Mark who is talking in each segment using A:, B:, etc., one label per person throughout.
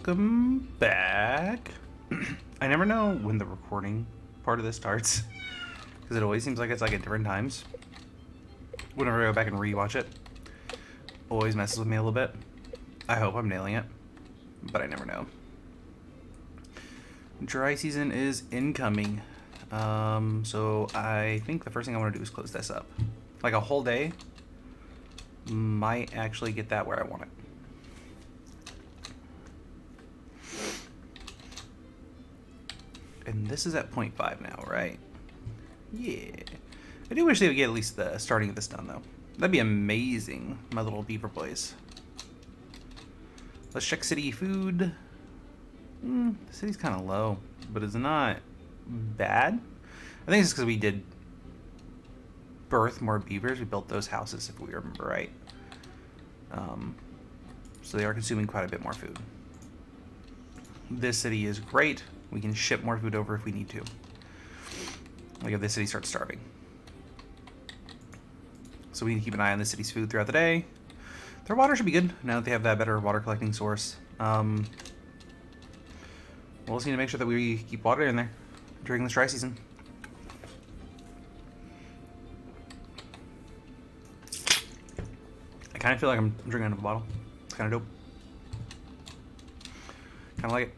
A: welcome back. I never know when the recording part of this starts because it always seems like it's like at different times. Whenever I go back and rewatch it, always messes with me a little bit. I hope I'm nailing it, but I never know. Dry season is incoming, so I think the first thing I want to do is close this up. Like a whole day might actually get that where I want it. And this is at 0.5 now, right? Yeah. I do wish they would get at least the starting of this done, though. That'd be amazing, my little beaver boys. Let's check city food. The city's kind of low, but it's not bad. I think it's because we did birth more beavers. We built those houses, if we remember right. So they are consuming quite a bit more food. This city is great. We can ship more food over if we need to. Like if this city starts starving. So we need to keep an eye on the city's food throughout the day. Their water should be good now that they have that better water collecting source. We'll just need to make sure that we keep water in there during this dry season. I kind of feel like I'm drinking out of a bottle. It's kind of dope. Kind of like it.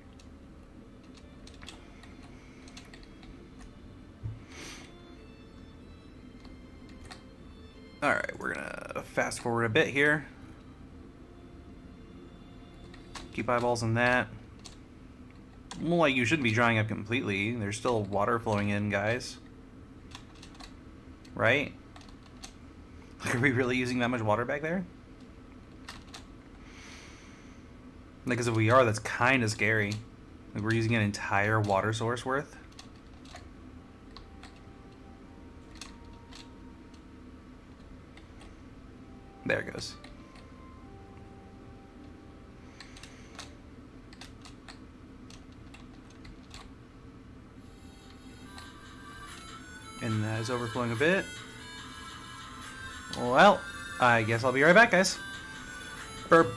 A: Alright, we're gonna fast forward a bit here. Keep eyeballs on that. Well, like, you shouldn't be drying up completely. There's still water flowing in, guys. Right? Like, are we really using that much water back there? Like, because if we are, that's kind of scary. Like, we're using an entire water source worth. There it goes. And that is overflowing a bit. Well, I guess I'll be right back, guys. Burp.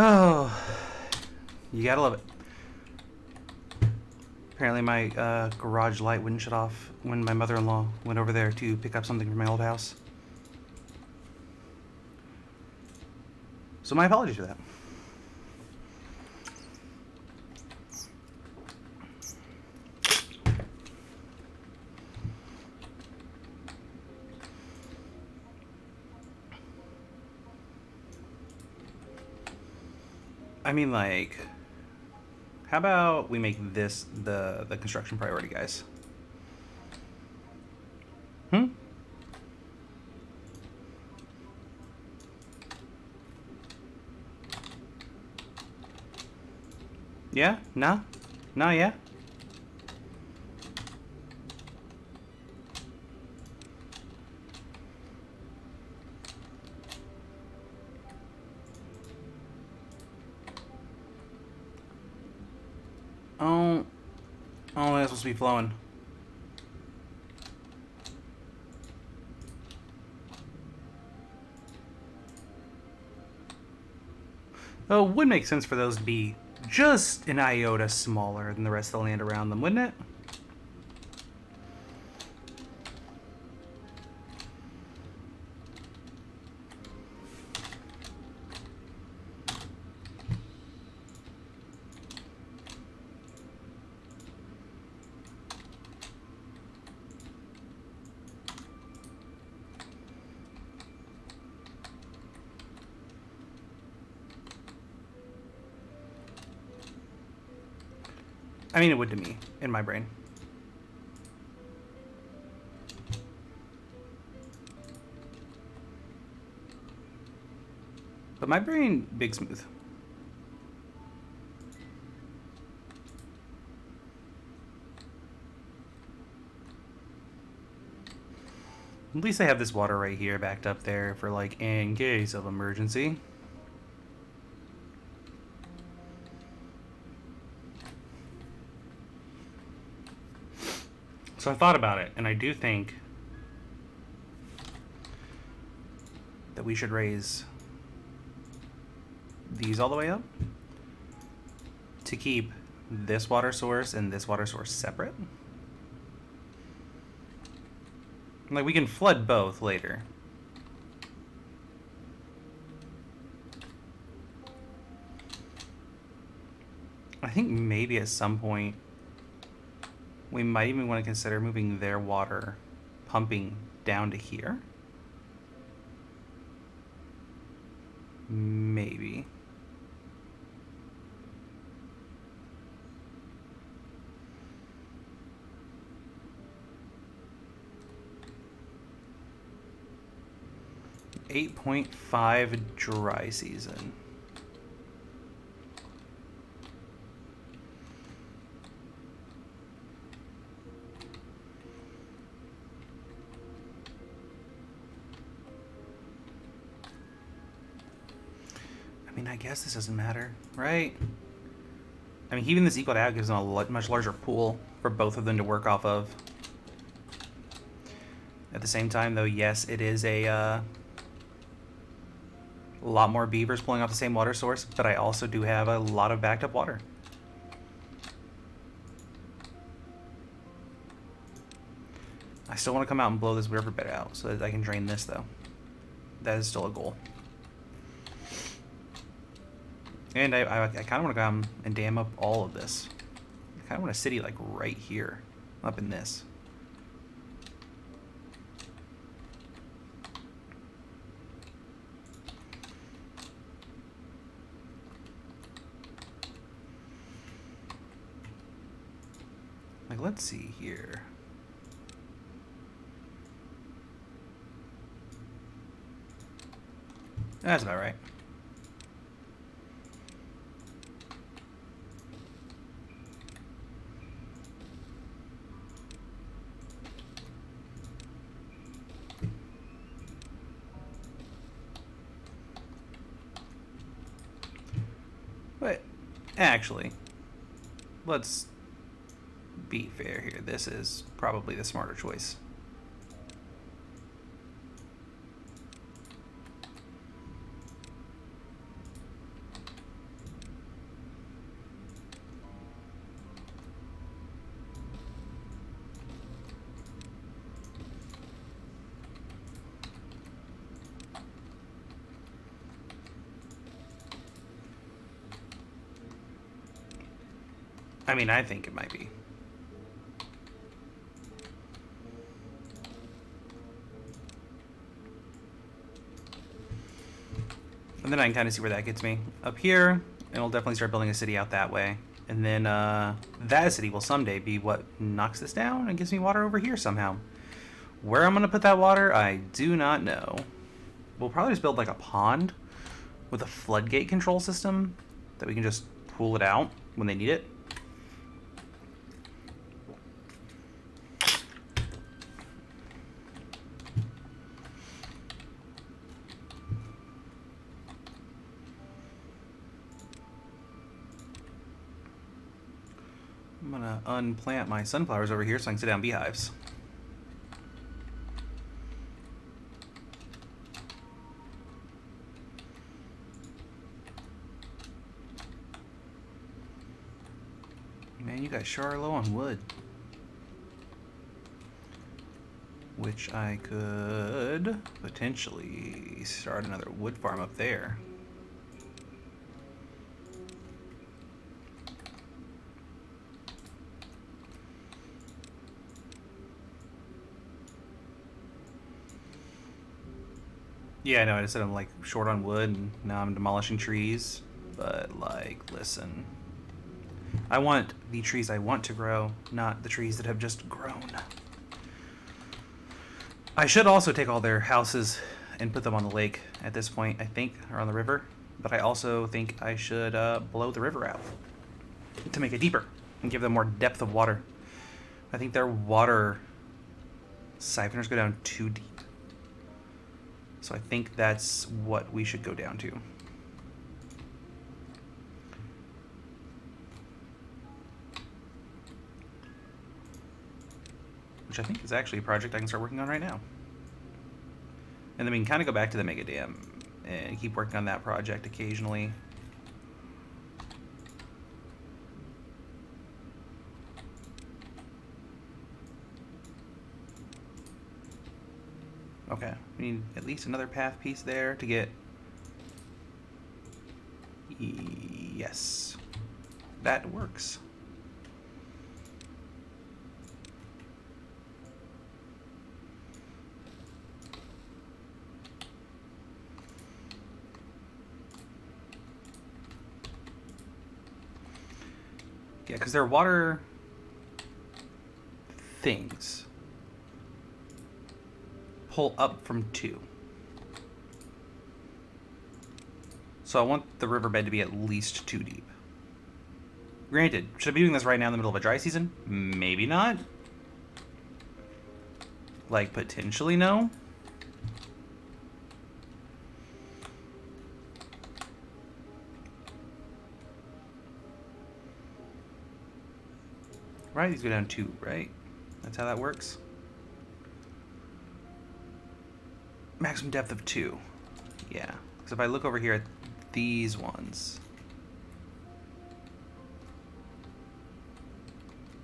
A: Oh, you gotta love it. Apparently my garage light wouldn't shut off when my mother-in-law went over there to pick up something from my old house. So my apologies for that. I mean, like, how about we make this the construction priority, guys? Hmm? Yeah? No? No, yeah? Oh, oh, that's supposed to be flowing. Oh, it would make sense for those to be just an iota smaller than the rest of the land around them, wouldn't it? I mean, it would to me, in my brain. But my brain, big smooth. At least I have this water right here backed up there for, like, in case of emergency. So I thought about it, and I do think that we should raise these all the way up to keep this water source and this water source separate. Like, we can flood both later. I think maybe at some point we might even want to consider moving their water pumping down to here. Maybe. .5 dry season. I mean, I guess this doesn't matter, right? I mean, even this equaled out gives them a much larger pool for both of them to work off of. At the same time, though, yes, it is a lot more beavers pulling off the same water source, but I also do have a lot of backed up water. I still want to come out and blow this riverbed out so that I can drain this, though. That is still a goal. And I kind of want to come and dam up all of this. I kind of want a city like right here, up in this. Like, let's see here. That's about right. But actually, let's be fair here. This is probably the smarter choice. I mean, I think it might be. And then I can kind of see where that gets me. Up here, and we'll definitely start building a city out that way. And then that city will someday be what knocks this down and gives me water over here somehow. Where I'm going to put that water, I do not know. We'll probably just build like a pond with a floodgate control system that we can just pull it out when they need it. I'm gonna unplant my sunflowers over here so I can sit down beehives. Man, you guys sure are low on wood. Which I could potentially start another wood farm up there. Yeah, I know, I said I'm like short on wood and now I'm demolishing trees. But like, listen. I want the trees I want to grow, not the trees that have just grown. I should also take all their houses and put them on the lake at this point, I think, or on the river. But I also think I should blow the river out to make it deeper and give them more depth of water. I think their water siphoners go down too deep. So I think that's what we should go down to. Which I think is actually a project I can start working on right now. And then we can kind of go back to the mega dam and keep working on that project occasionally. Okay, we need at least another path piece there to get... Yes, that works. Yeah, because they're water things. Pull up from 2. So I want the riverbed to be at least 2 deep. Granted, should I be doing this right now in the middle of a dry season? Maybe not. Like, potentially no. Right, these go down 2, right? That's how that works. Maximum depth of 2. Yeah. So if I look over here at these ones.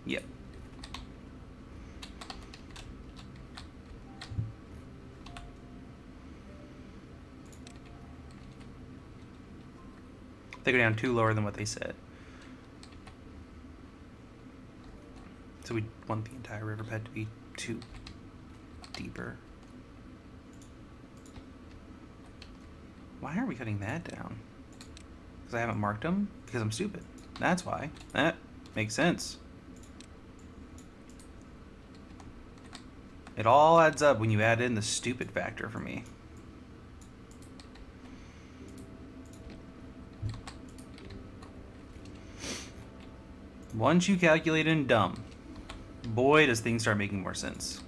A: Yep. They go down 2 lower than what they said. So we want the entire riverbed to be 2 deeper. Why aren't we cutting that down? Because I haven't marked them? Because I'm stupid. That's why. That makes sense. It all adds up when you add in the stupid factor for me. Once you calculate in dumb, boy, does things start making more sense.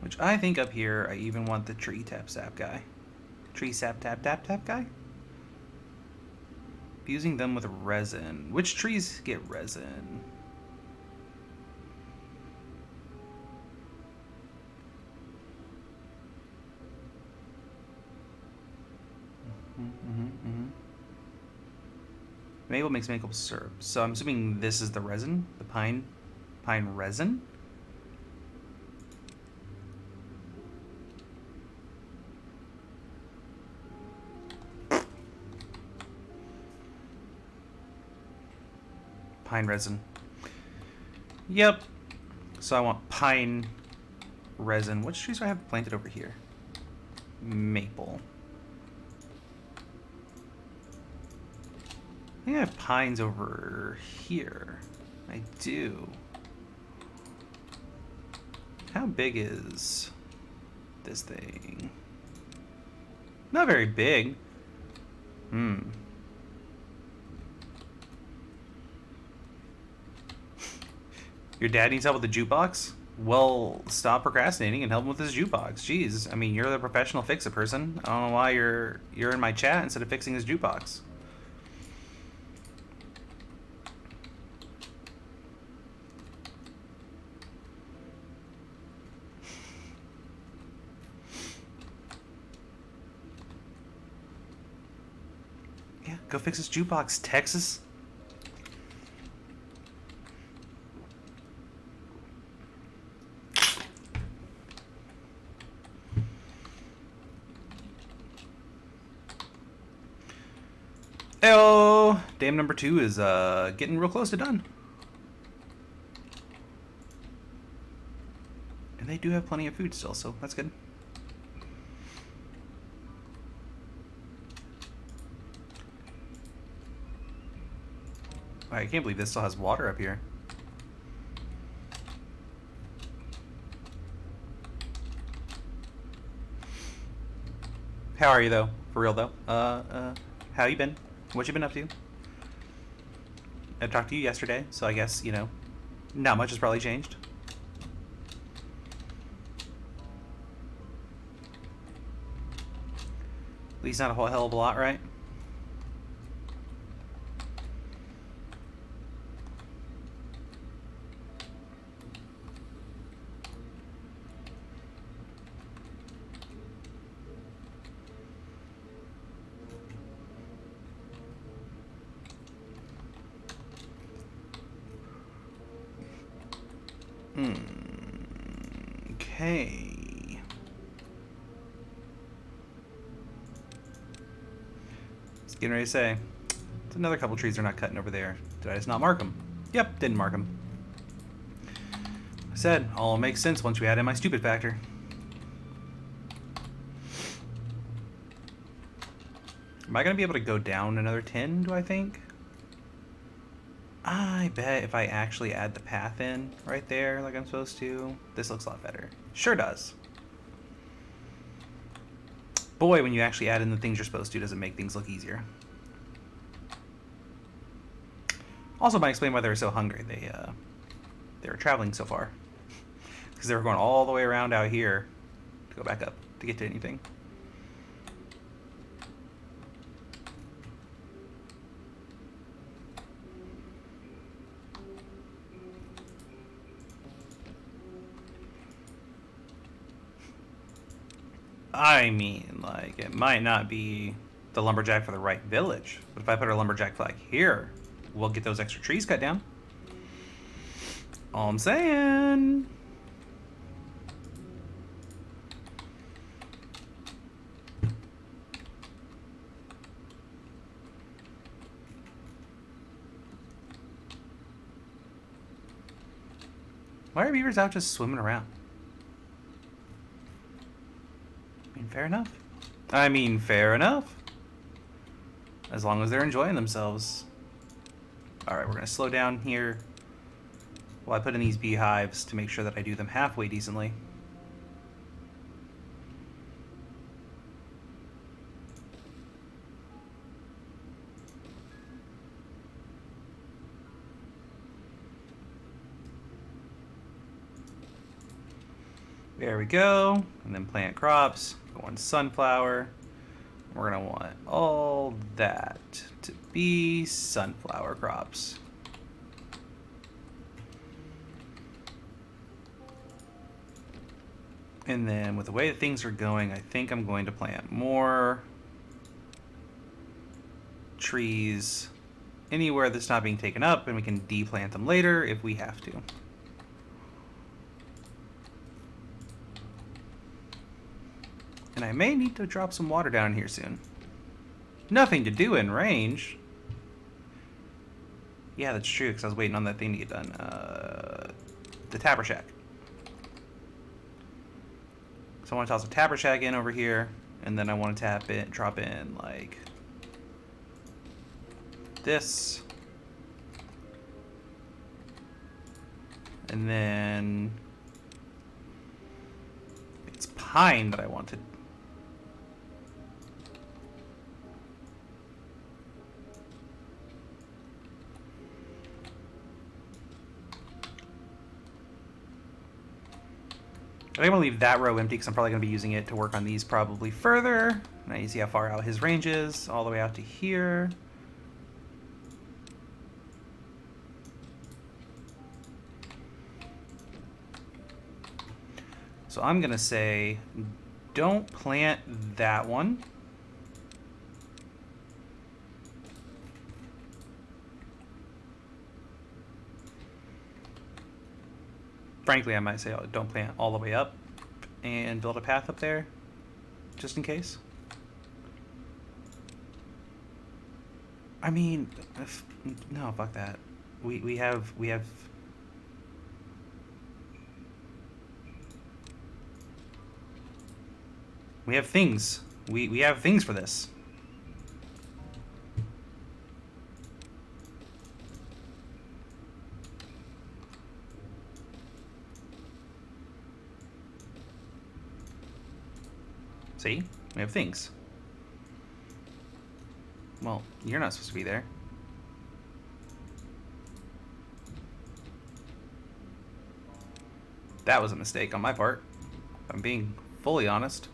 A: Which I think up here, I even want the tree tap sap guy. Tree sap tap tap tap guy? Fusing them with resin. Which trees get resin? Mm-hmm. Maple makes maple syrup. So I'm assuming this is the resin, the pine resin. Pine resin. Yep. So I want pine resin. Which trees do I have planted over here? Maple. I think I have pines over here. I do. How big is this thing? Not very big. Your dad needs help with the jukebox? Well, stop procrastinating and help him with his jukebox. Jeez, I mean, you're the professional fix-it person. I don't know why you're in my chat instead of fixing his jukebox. Yeah, go fix his jukebox, Texas. Heyo! Dam number 2 is getting real close to done. And they do have plenty of food still, so that's good. I can't believe this still has water up here. How are you, though? For real, though? How you been? What you been up to? I talked to you yesterday, so I guess, you know, not much has probably changed. At least not a whole hell of a lot, right? Okay. Just getting ready to say. There's another couple trees they're not cutting over there. Did I just not mark them? Yep, didn't mark them. I said, all makes sense once we add in my stupid factor. Am I going to be able to go down another 10, do I think? I bet if I actually add the path in right there like I'm supposed to, this looks a lot better. Sure does. Boy, when you actually add in the things you're supposed to, does it make things look easier. Also might explain why they were so hungry. They were traveling so far. Because they were going all the way around out here to go back up to get to anything. I mean, like, it might not be the lumberjack for the right village, but if I put a lumberjack flag here, we'll get those extra trees cut down. All I'm saying. Why are beavers out just swimming around? Fair enough. I mean, fair enough. As long as they're enjoying themselves. Alright, we're going to slow down here while I put in these beehives to make sure that I do them halfway decently. There we go. And then plant crops. Go on sunflower. We're going to want all that to be sunflower crops. And then with the way that things are going, I think I'm going to plant more trees anywhere that's not being taken up, and we can deplant them later if we have to. And I may need to drop some water down here soon. Nothing to do in range. Yeah, that's true, because I was waiting on that thing to get done. The Tapper Shack. So I want to toss a Tapper Shack in over here, and then I want to drop in, like, this. And then it's pine that I wanted. I think I'm going to leave that row empty because I'm probably going to be using it to work on these probably further. Now you see how far out his range is, all the way out to here. So I'm going to say, don't plant that one. Frankly, I might say don't plant all the way up and build a path up there, just in case. I mean, no, fuck that. We have things. We have things for this. See? We have things. Well, you're not supposed to be there. That was a mistake on my part, if I'm being fully honest.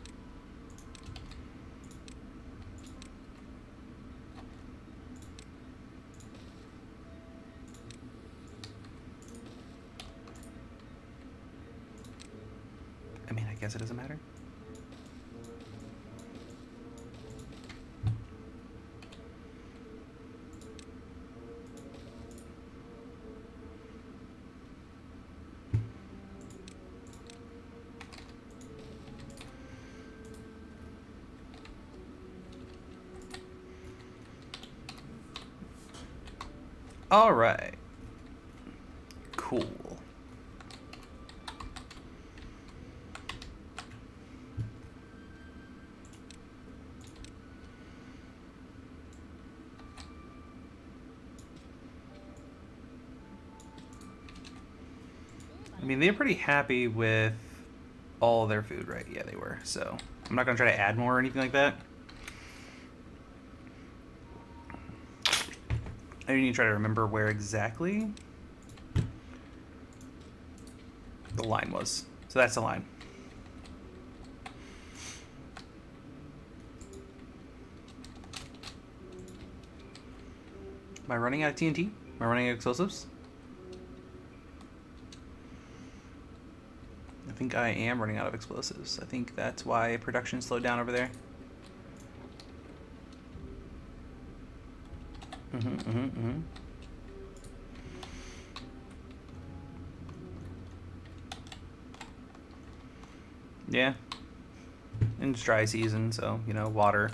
A: I mean, I guess it doesn't matter. All right. Cool. I mean, they're pretty happy with all their food, right? Yeah, they were. So I'm not going to try to add more or anything like that. I need to try to remember where exactly the line was. So that's the line. Am I running out of TNT? Am I running out of explosives? I think I am running out of explosives. I think that's why production slowed down over there. Yeah. And it's dry season, so, you know, water's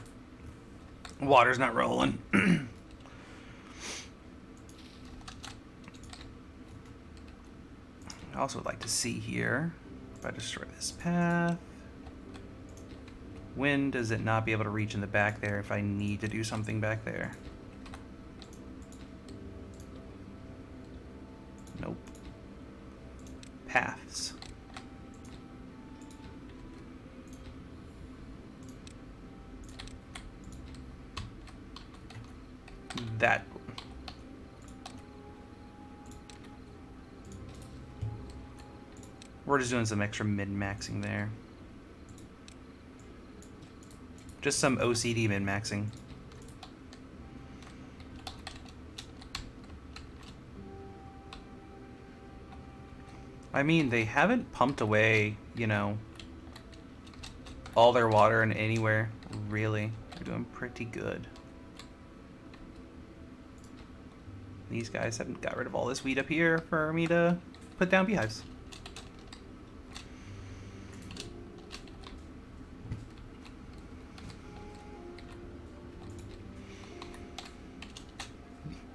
A: not rolling. I also would like to see here, if I destroy this path, when does it not be able to reach in the back there if I need to do something back there? Nope. Paths. That. We're just doing some extra min-maxing there. Just some OCD min-maxing. I mean, they haven't pumped away, you know, all their water in anywhere, really. They're doing pretty good. These guys haven't got rid of all this wheat up here for me to put down beehives.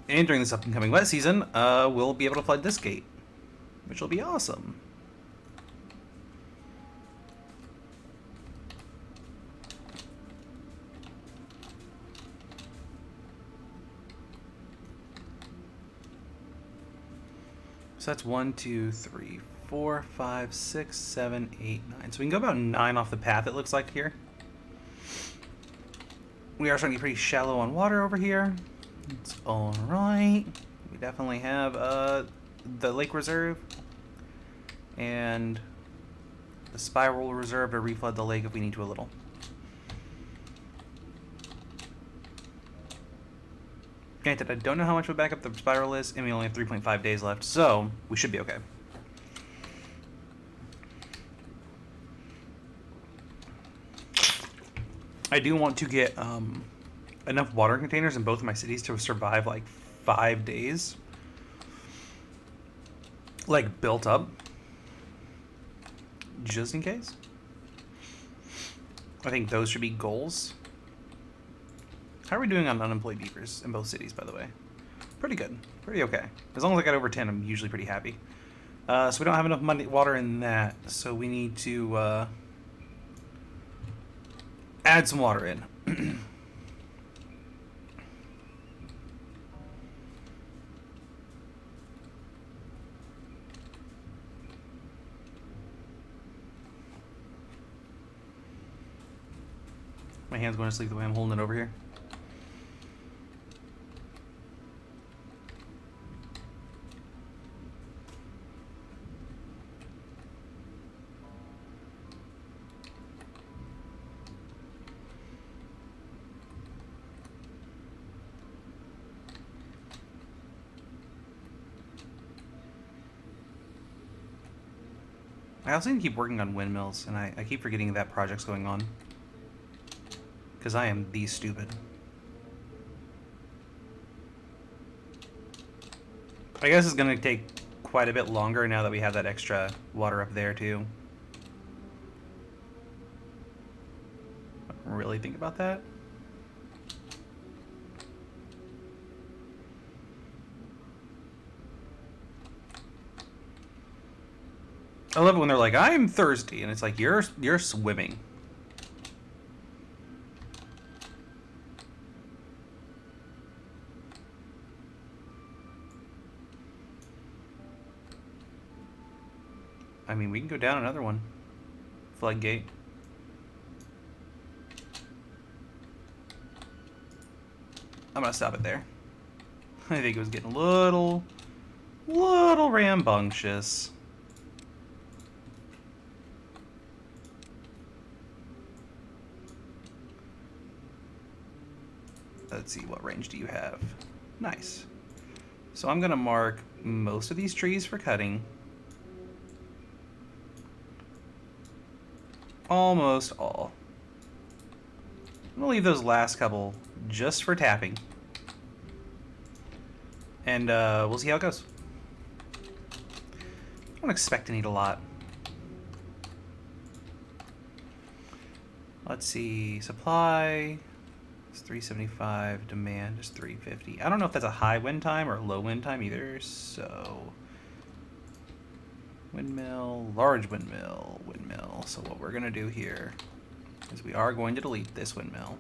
A: And during this upcoming wet season, we'll be able to flood this gate, which will be awesome. So that's 1, 2, 3, 4, 5, 6, 7, 8, 9. So we can go about 9 off the path, it looks like here. We are starting to get pretty shallow on water over here. It's alright. We definitely have the lake reserve and the spiral reserve to reflood the lake if we need to a little. Granted, I don't know how much of a backup the spiral is, and we only have 3.5 days left, so we should be okay. I do want to get enough water containers in both of my cities to survive like 5 days. Like, built up. Just in case. I think those should be goals. How are we doing on unemployed beavers in both cities, by the way? Pretty good. Pretty okay. As long as I got over 10, I'm usually pretty happy. So we don't have enough water in that, so we need to add some water in. My hand's going to sleep the way I'm holding it over here. I also need to keep working on windmills, and I keep forgetting that project's going on. Because I am the stupid. I guess it's going to take quite a bit longer now that we have that extra water up there, too. Really think about that? I love it when they're like, I'm thirsty, and it's like, you're swimming. I mean, we can go down another one. Floodgate. I'm gonna stop it there. I think it was getting a little rambunctious. Let's see, what range do you have? Nice. So I'm gonna mark most of these trees for cutting. Almost all. I'm gonna leave those last couple just for tapping. And we'll see how it goes. I don't expect to need a lot. Let's see, supply is 375, demand is 350. I don't know if that's a high wind time or a low wind time either, so windmill, large windmill, windmill. So what we're gonna do here is we are going to delete this windmill.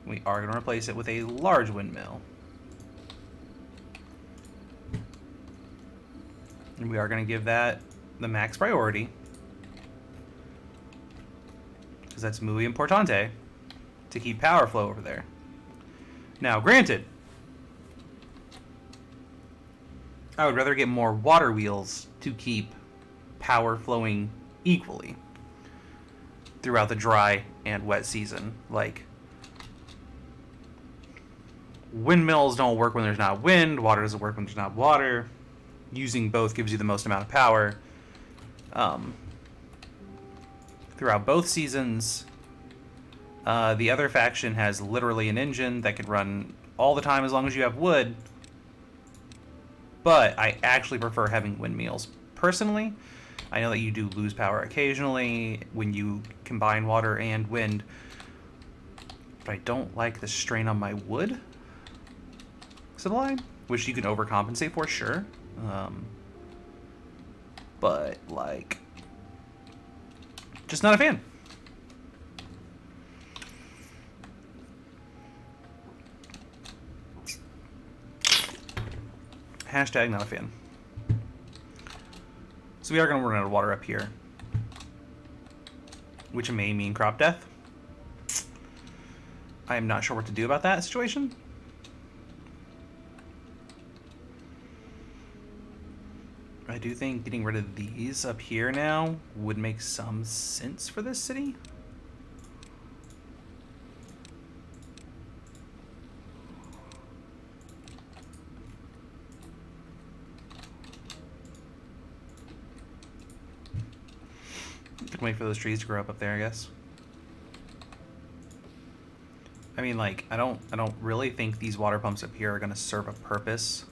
A: We are going to replace it with a large windmill. And we are going to give that the max priority, because that's muy importante to keep power flow over there. Now, granted, I would rather get more water wheels to keep power flowing equally throughout the dry and wet season. Like, windmills don't work when there's not wind, water doesn't work when there's not water. Using both gives you the most amount of power. Throughout both seasons, the other faction has literally an engine that can run all the time as long as you have wood. but I actually prefer having windmills. Personally, I know that you do lose power occasionally when you combine water and wind, but I don't like the strain on my wood supply, which you can overcompensate for, sure. But, like, just not a fan. Hashtag not a fan. So we are going to run out of water up here, which may mean crop death. I am not sure what to do about that situation. I do think getting rid of these up here now would make some sense for this city. Can wait for those trees to grow up there, I guess. I mean, like, I don't really think these water pumps up here are going to serve a purpose.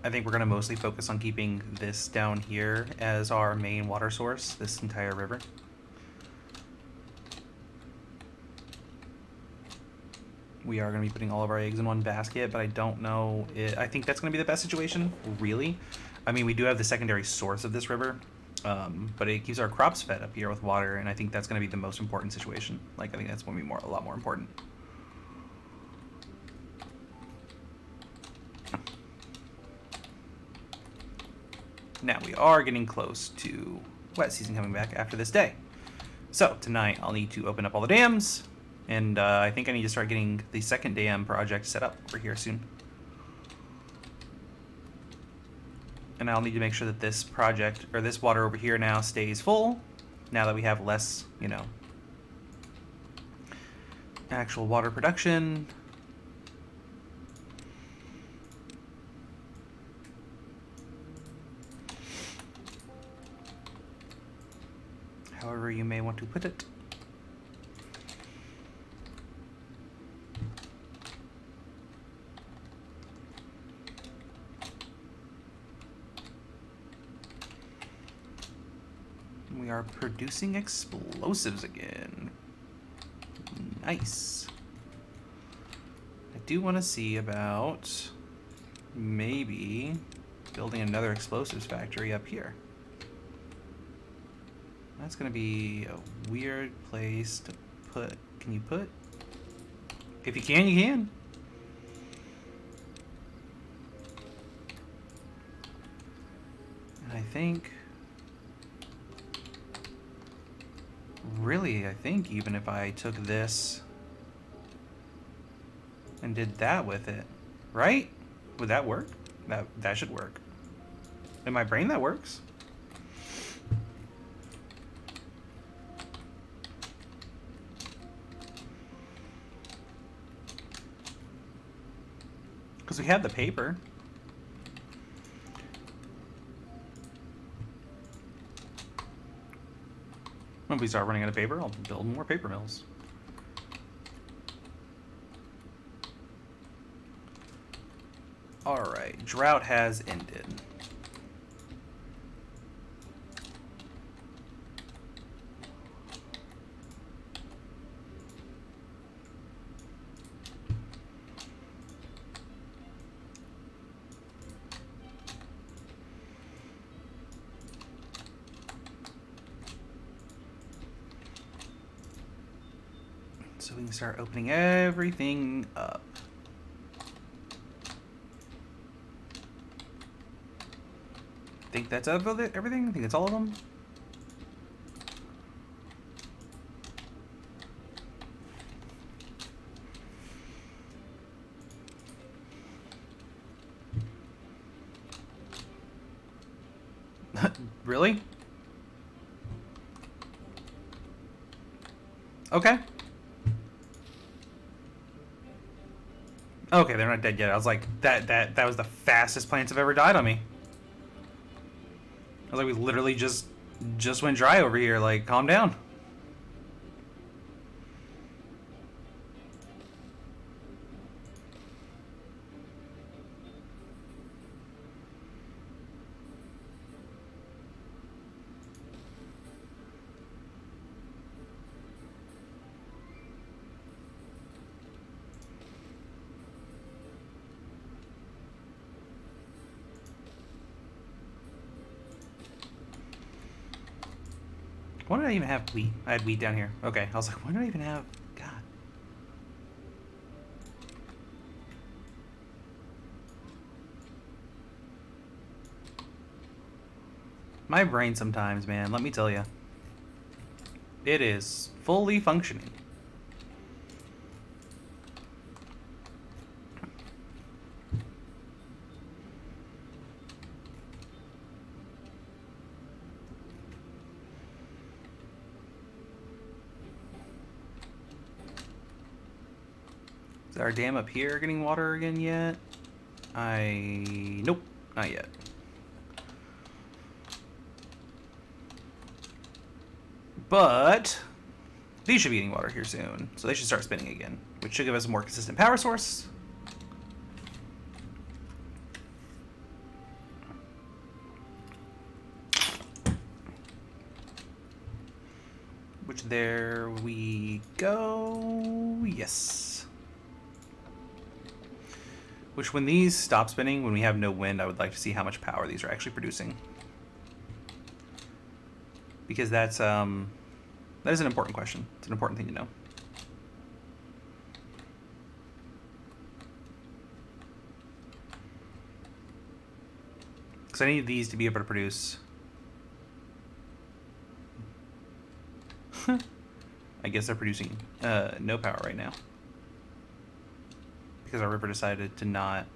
A: I think we're going to mostly focus on keeping this down here as our main water source, this entire river. We are going to be putting all of our eggs in one basket, but I don't know. I think that's going to be the best situation, really. I mean, we do have the secondary source of this river, but it keeps our crops fed up here with water, and I think that's going to be the most important situation. Like, I think that's going to be a lot more important. Now we are getting close to wet season coming back after this day. So tonight I'll need to open up all the dams, and I think I need to start getting the second dam project set up over here soon. And I'll need to make sure that this project, or this water over here now, stays full, now that we have less, you know, actual water production. However you may want to put it. We are producing explosives again. Nice. I do want to see about maybe building another explosives factory up here. That's going to be a weird place to put. Can you put? If you can, you can. And I think... Really, I think even if I took this and did that with it, right? Would that work? That should work. In my brain, that works. Because we have the paper. When we start running out of paper, I'll build more paper mills. Alright, drought has ended. So we can start opening everything up. Think that's everything? I think it's all of them. Really? Okay. Okay, they're not dead yet. I was like, that was the fastest plants have ever died on me. I was like, we literally just went dry over here. Like, calm down. Why did I even have wheat? I had wheat down here. Okay, I was like, why do I even have... God. My brain sometimes, man, let me tell you. It is fully functioning. Is our dam up here getting water again yet? Nope, not yet. But these should be getting water here soon, so they should start spinning again, which should give us a more consistent power source. Which, there we go. Yes. Which, when these stop spinning, when we have no wind, I would like to see how much power these are actually producing. Because that is an important question. It's an important thing to know. Because I need these to be able to produce. I guess they're producing no power right now. Because our river decided to not.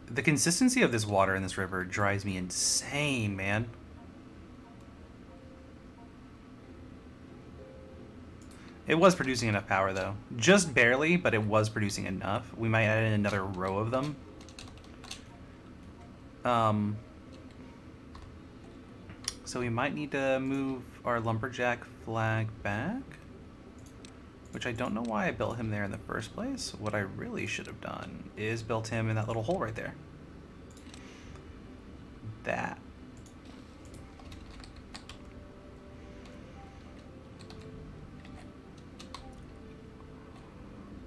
A: The consistency of this water in this river drives me insane, man. It was producing enough power, though. Just barely, but it was producing enough. We might add in another row of them. So we might need to move our lumberjack flag back. Which I don't know why I built him there in the first place. What I really should have done is built him in that little hole right there. That.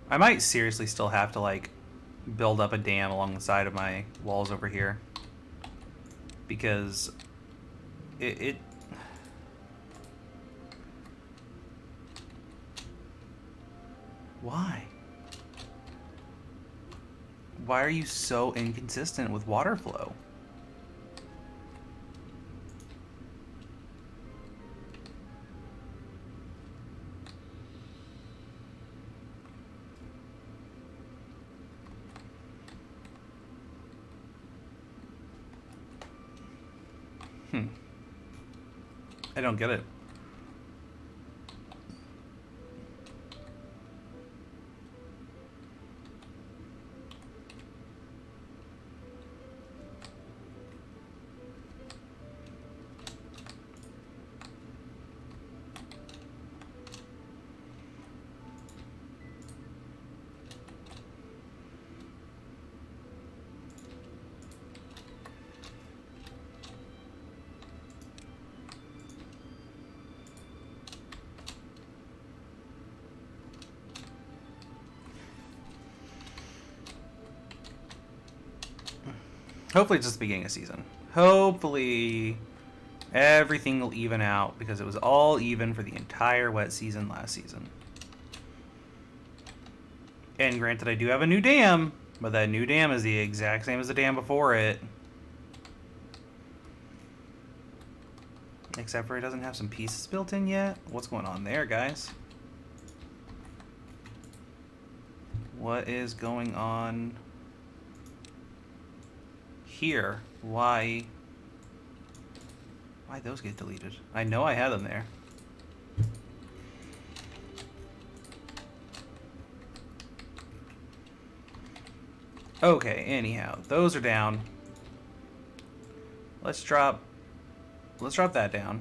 A: I might seriously still have to, like, build up a dam along the side of my walls over here. Because it Why? Why are you so inconsistent with water flow? I don't get it. Hopefully it's just the beginning of season. Hopefully everything will even out, because it was all even for the entire wet season last season. And granted, I do have a new dam, but that new dam is the exact same as the dam before it. Except for it doesn't have some pieces built in yet. What's going on there, guys? What is going on here? Why those get deleted? I know I had them there. Okay, anyhow, those are down. Let's drop that down.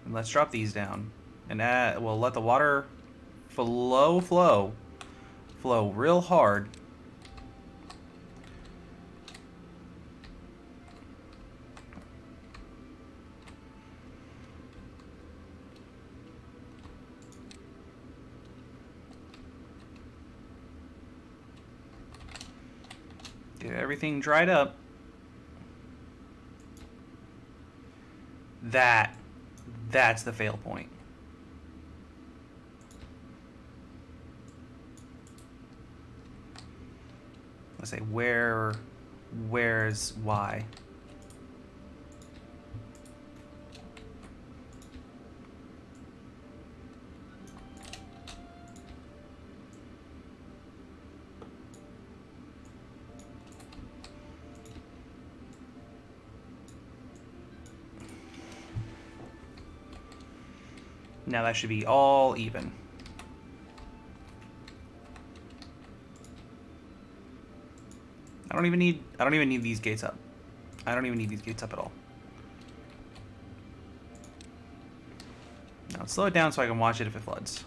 A: And let's drop these down. And we'll let the water flow real hard. Get everything dried up. That's the fail point. Let's say where's Y? Now that should be all even. I don't even need these gates up. I don't even need these gates up at all. Now slow it down so I can watch it if it floods.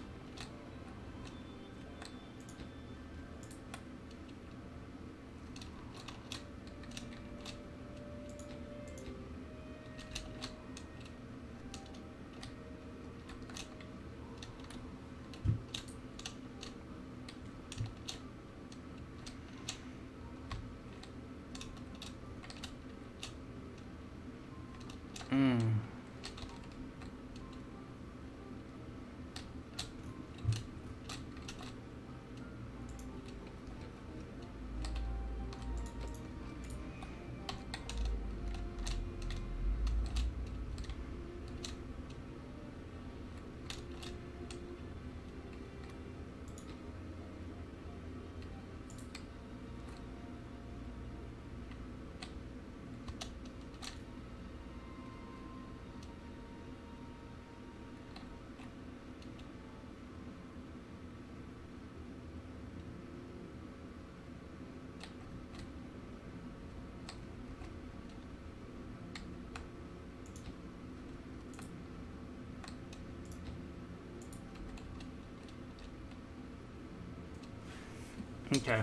A: Okay.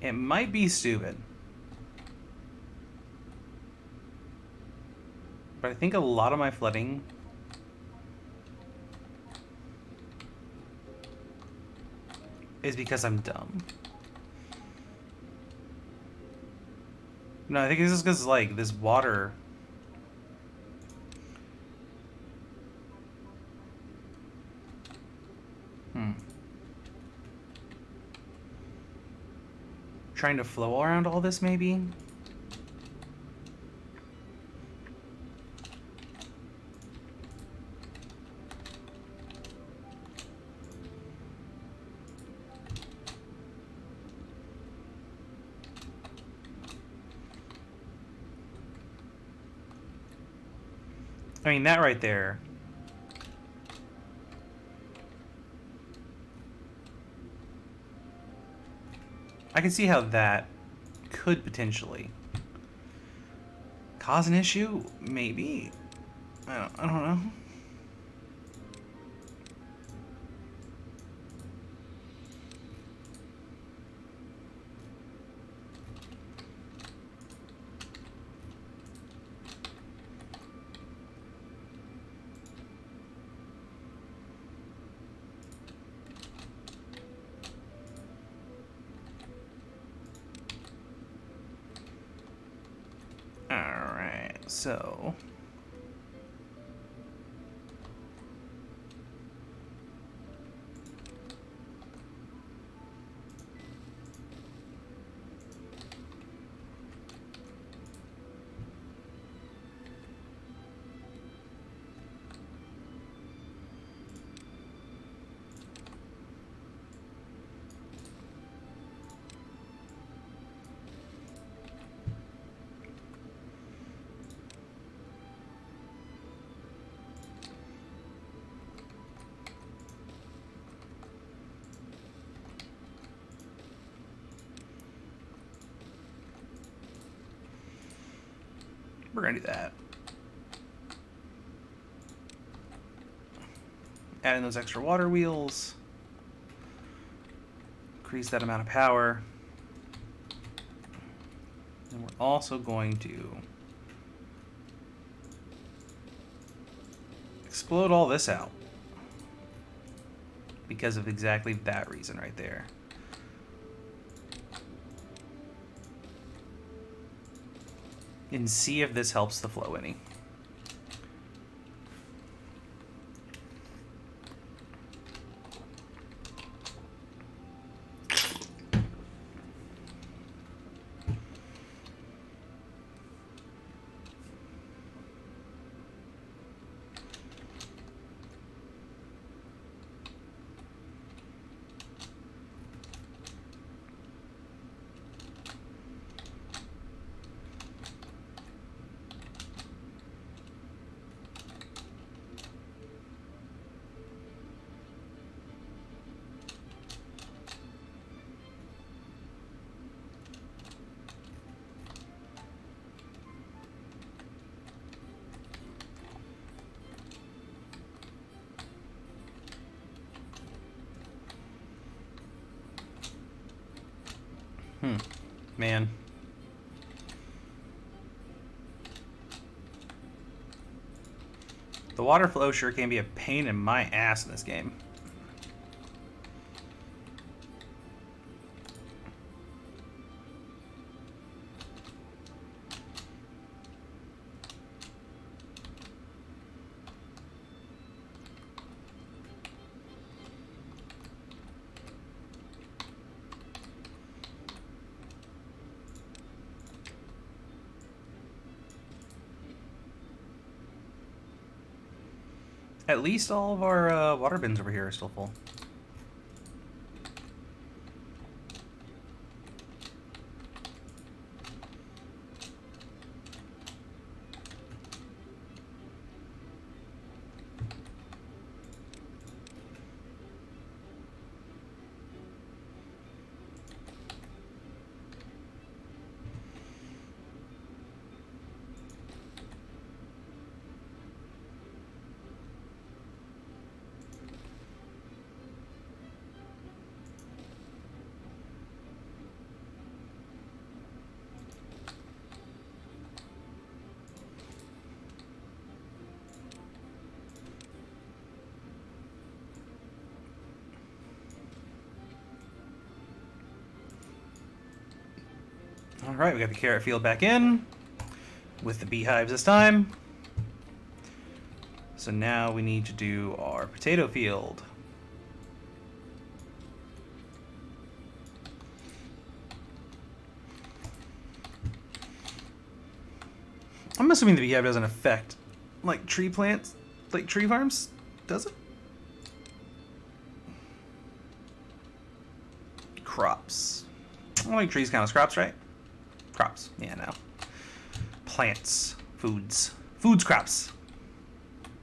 A: It might be stupid. But I think a lot of my flooding is because I'm dumb. No, I think it's just because, like, this water... Trying to flow around all this, maybe? I mean, that right there... I can see how that could potentially cause an issue. Maybe. I don't know. Alright, so... We're gonna do that. Add in those extra water wheels. Increase that amount of power. And we're also going to explode all this out. Because of exactly that reason right there. And see if this helps the flow any. Man. The water flow sure can be a pain in my ass in this game. At least all of our water bins over here are still full. Alright, we got the carrot field back in with the beehives this time. So now we need to do our potato field. I'm assuming the beehive doesn't affect like tree plants, like tree farms, does it? Crops. I don't think trees count as crops, right? Crops. Yeah, no. Plants. Foods. Foods, crops.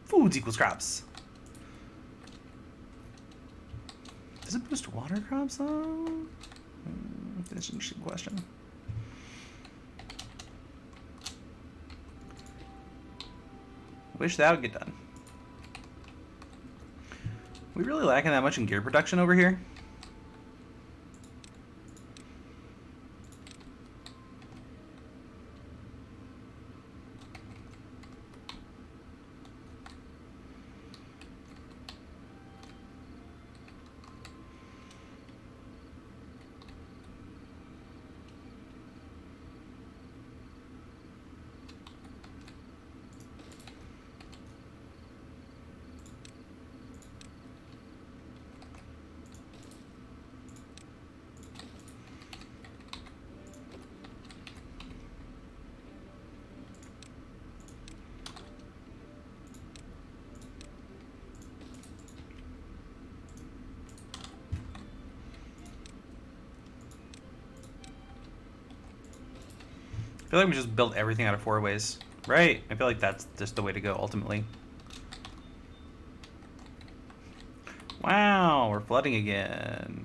A: Foods equals crops. Does it boost water crops, though? That's an interesting question. Wish that would get done. We really lacking that much in gear production over here? I feel like we just built everything out of 4 ways. Right. I feel like that's just the way to go, ultimately. Wow, we're flooding again.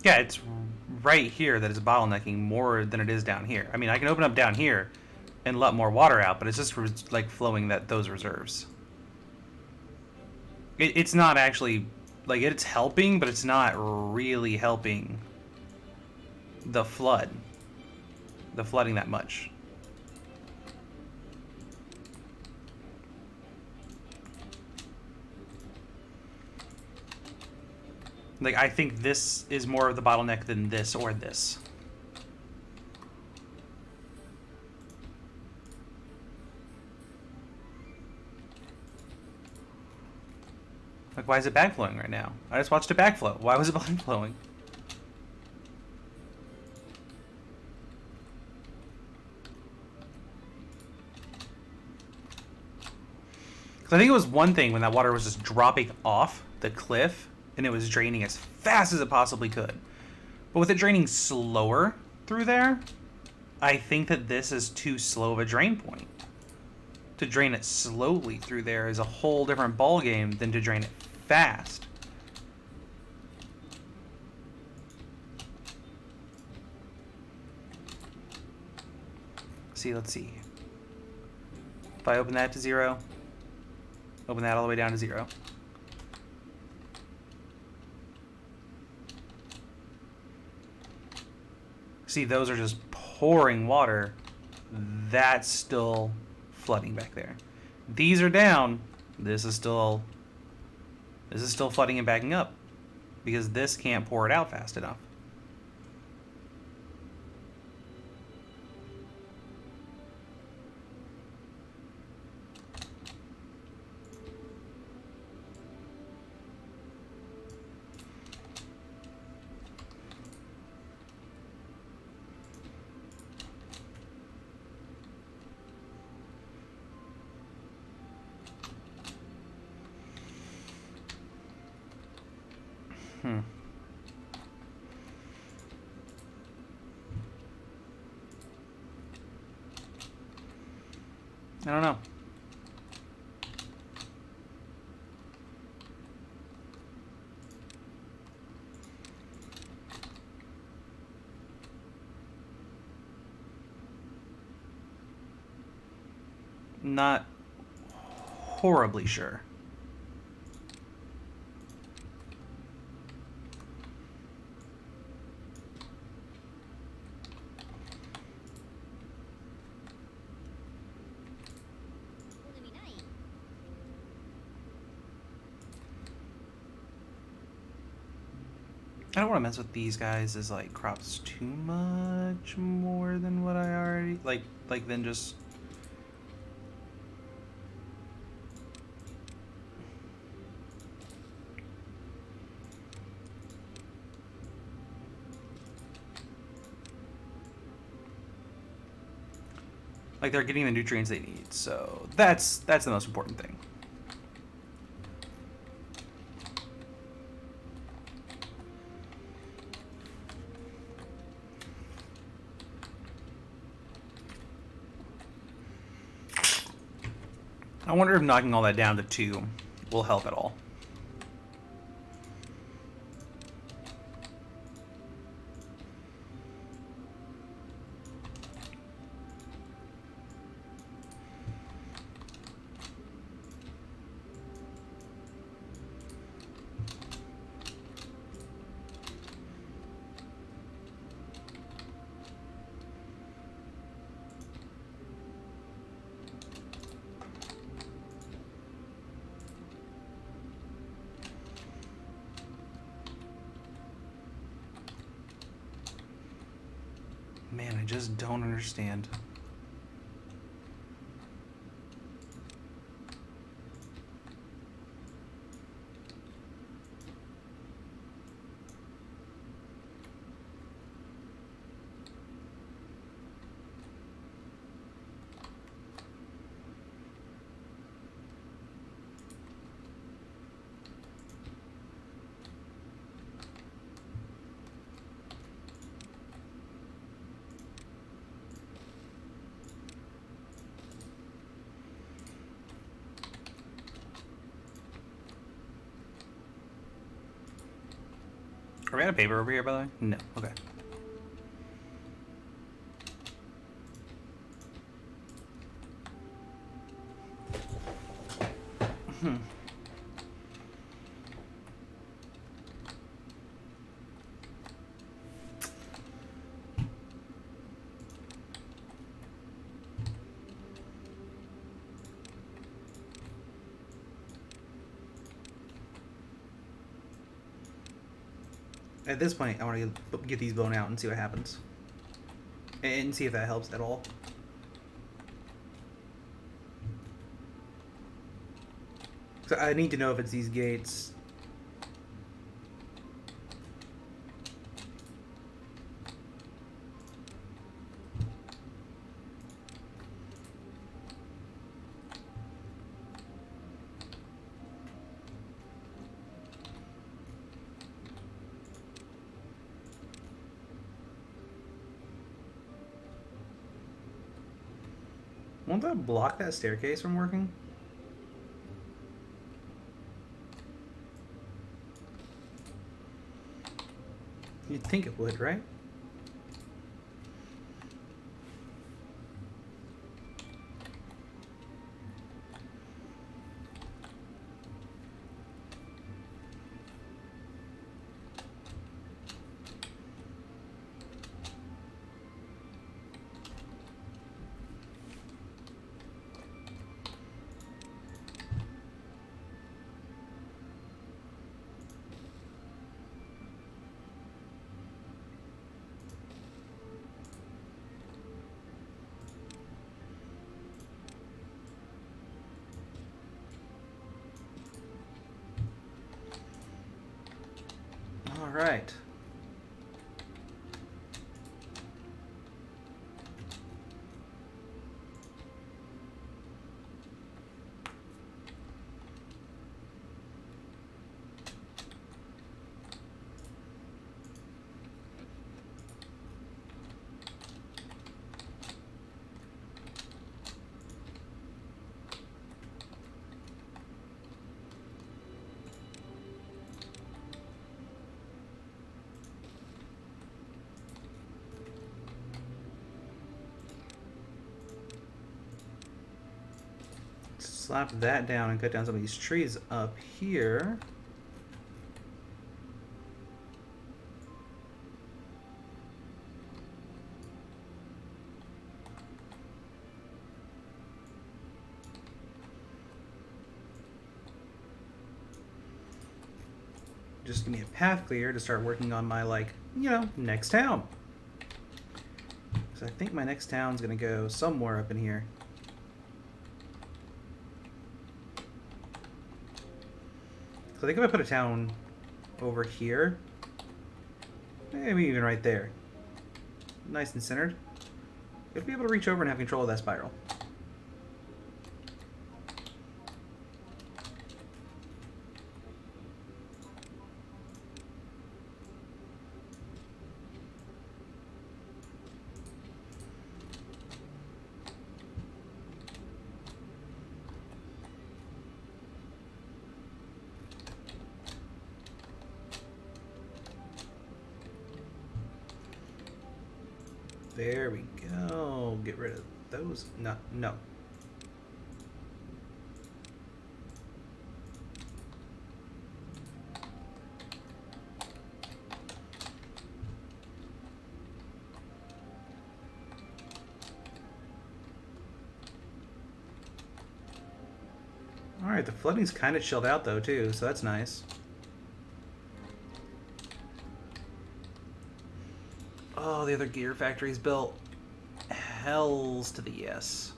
A: Yeah, it's right here that is bottlenecking more than it is down here. I mean, I can open up down here and let more water out, but it's just like flowing those reserves. It's not actually like it's helping, but it's not really helping the flooding that much. Like, I think this is more of the bottleneck than this or this. Like, why is it backflowing right now? I just watched it backflow. Why was it backflowing? Because I think it was one thing when that water was just dropping off the cliff and it was draining as fast as it possibly could. But with it draining slower through there, I think that this is too slow of a drain point. To drain it slowly through there is a whole different ballgame than to drain it fast. See, let's see. If I open that to 0, open that all the way down to 0. See, those are just pouring water. That's still flooding back there. These are down. This is still flooding and backing up because this can't pour it out fast enough. I don't know. Not horribly sure. I don't want to mess with these guys as like crops too much more than what I already like than just like they're getting the nutrients they need. So that's the most important thing. I wonder if knocking all that down to 2 will help at all. Man, I just don't understand. Are we out of paper over here, by the way? No. Okay. At this point, I want to get these blown out and see what happens. And see if that helps at all. So I need to know if it's these gates. Won't that block that staircase from working? You'd think it would, right? All right. Slap that down and cut down some of these trees up here. Just give me a path clear to start working on my, like, next town. So I think my next town's gonna go somewhere up in here. So I think if I put a town over here, maybe even right there, nice and centered, you'll be able to reach over and have control of that spiral. There we go. Get rid of those. No. Alright, the flooding's kind of chilled out though too, so that's nice. Oh, the other gear factory's built. Hells to the yes.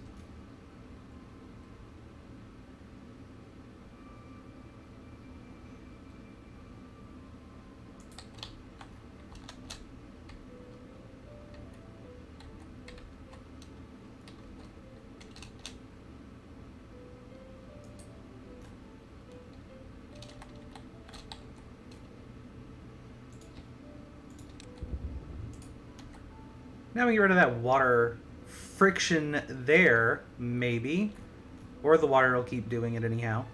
A: Now we get rid of that water friction there, maybe. Or the water will keep doing it anyhow.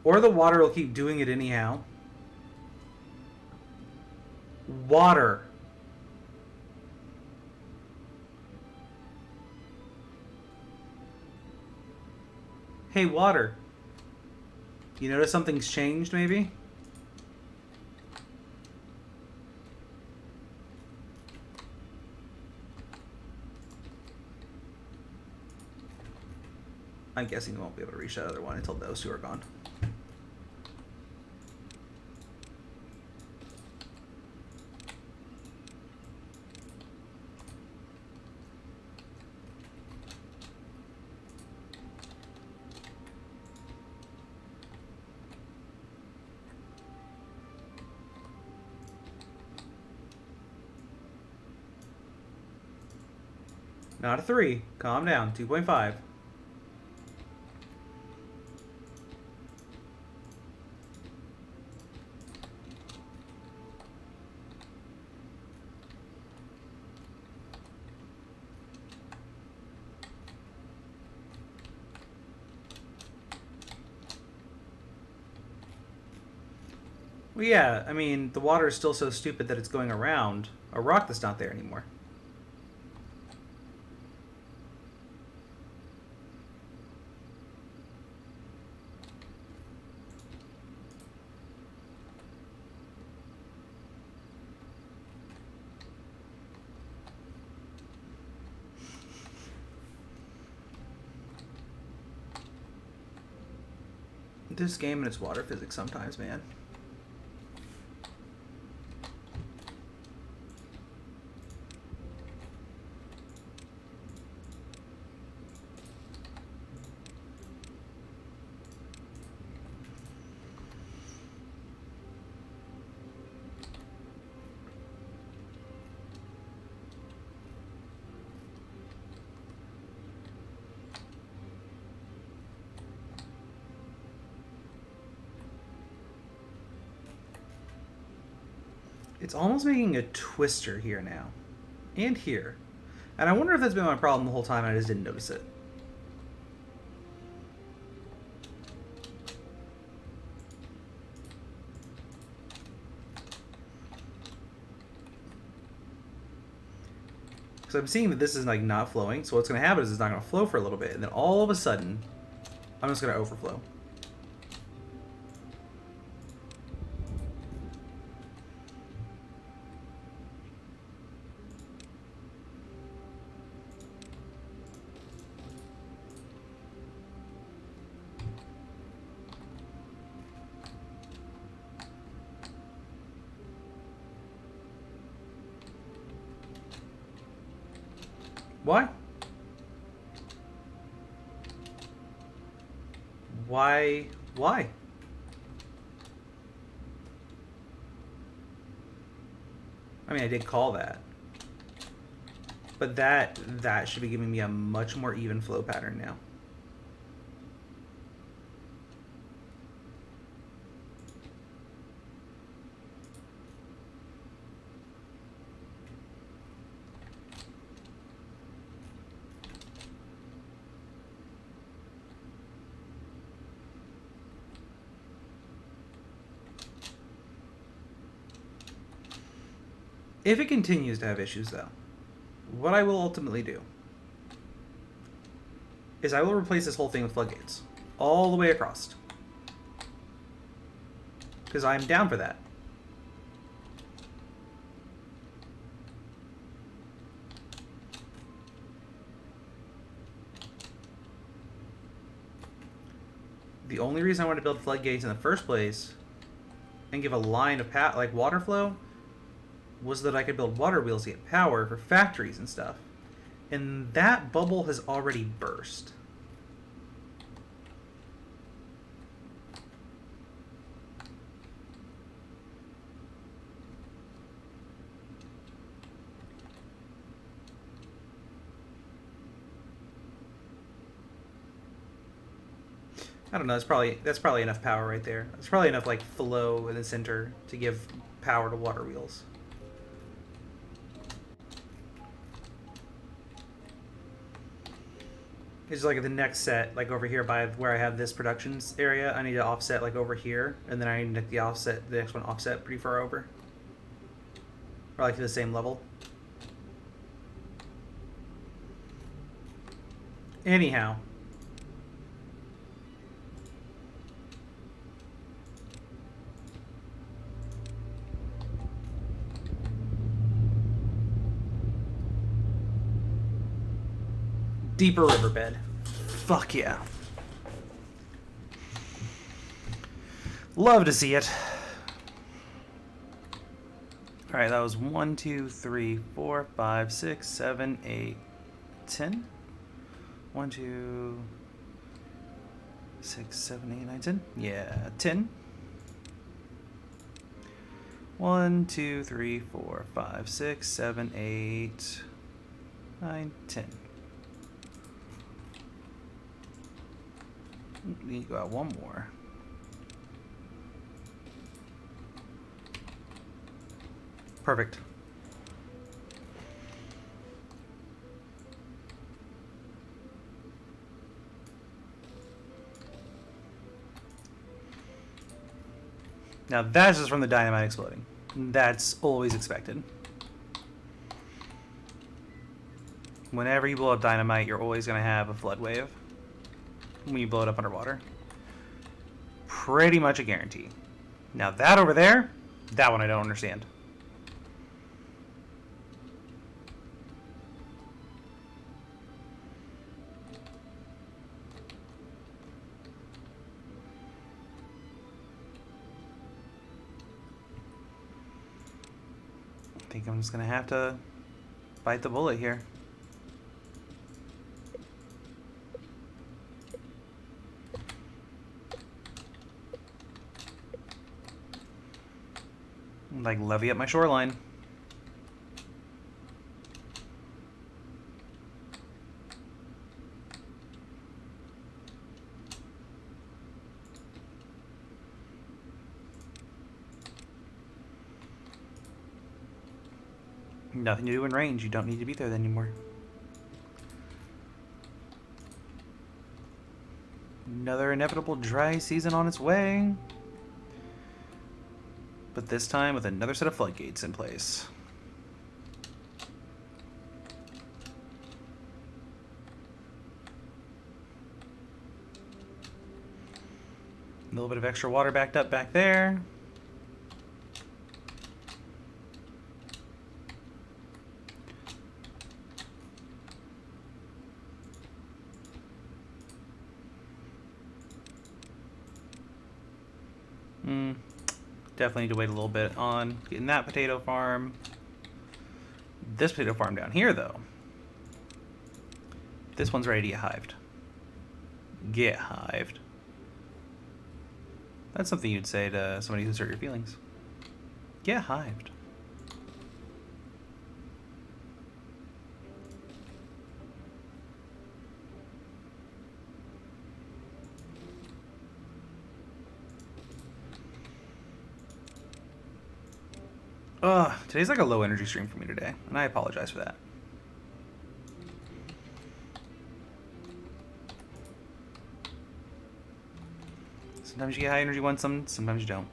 A: Or the water will keep doing it anyhow. Water. Hey, water. You notice something's changed, maybe? I'm guessing we won't be able to reach that other one until those two are gone. Not a 3. Calm down. 2.5. Well, yeah, I mean, the water is still so stupid that it's going around a rock that's not there anymore. This game and its water physics sometimes, man. It's almost making a twister here now. And here. And I wonder if that's been my problem the whole time and I just didn't notice it. Because I'm seeing that this is like not flowing, so what's going to happen is it's not going to flow for a little bit, and then all of a sudden, I'm just going to overflow. Why? Why? Why? I mean, I did call that. But that should be giving me a much more even flow pattern now. If it continues to have issues, though, what I will ultimately do is I will replace this whole thing with floodgates. All the way across. Because I'm down for that. The only reason I wanted to build floodgates in the first place and give a line of like water flow was that I could build water wheels to get power for factories and stuff. And that bubble has already burst. I don't know, that's probably enough power right there. That's probably enough like flow in the center to give power to water wheels. It's like the next set, like over here by where I have this productions area, I need to offset like over here, and then I need to make the next one offset pretty far over. Or like to the same level. Anyhow. Deeper riverbed. Fuck yeah. Love to see it. Alright, that was 1, 2, 3, 4, 5, 6, 7, 8, 10. 1, 2, 6, 7, 8, 9, 10. Yeah, 10. 1, 2, 3, 4, 5, 6, 7, 8, 9, 10. We need to go out one more. Perfect. Now that's just from the dynamite exploding. That's always expected. Whenever you blow up dynamite, you're always going to have a flood wave when you blow it up underwater. Pretty much a guarantee. Now that over there, that one I don't understand. I think I'm just going to have to bite the bullet here. Like levy up my shoreline. Nothing to do in range. You don't need to be there anymore. Another inevitable dry season on its way. But this time with another set of floodgates in place. A little bit of extra water backed up back there. Definitely need to wait a little bit on getting that potato farm. This potato farm down here, though. This one's ready to get hived. Get hived. That's something you'd say to somebody who's hurt your feelings. Get hived. Today's like a low energy stream for me today, and I apologize for that. Sometimes you get high energy ones, sometimes you don't.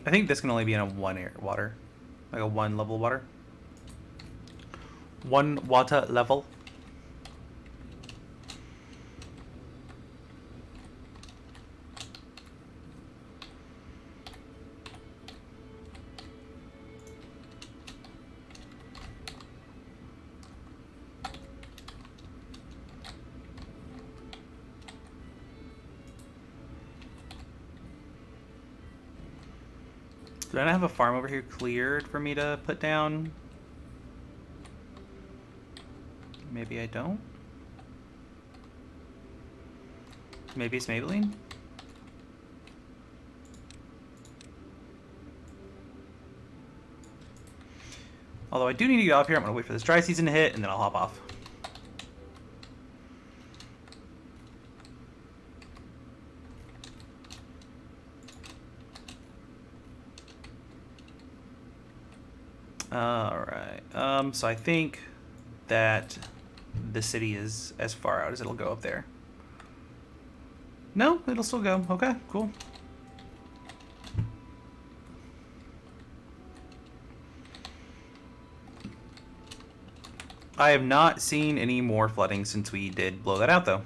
A: I think this can only be in a one air water, like a one level water. One water level. Do I not have a farm over here cleared for me to put down? Maybe I don't. Maybe it's Maybelline? Although I do need to get off here. I'm going to wait for this dry season to hit, and then I'll hop off. Alright. So I think that the city is as far out as it'll go up there. No, it'll still go. Okay, cool. I have not seen any more flooding since we did blow that out, though.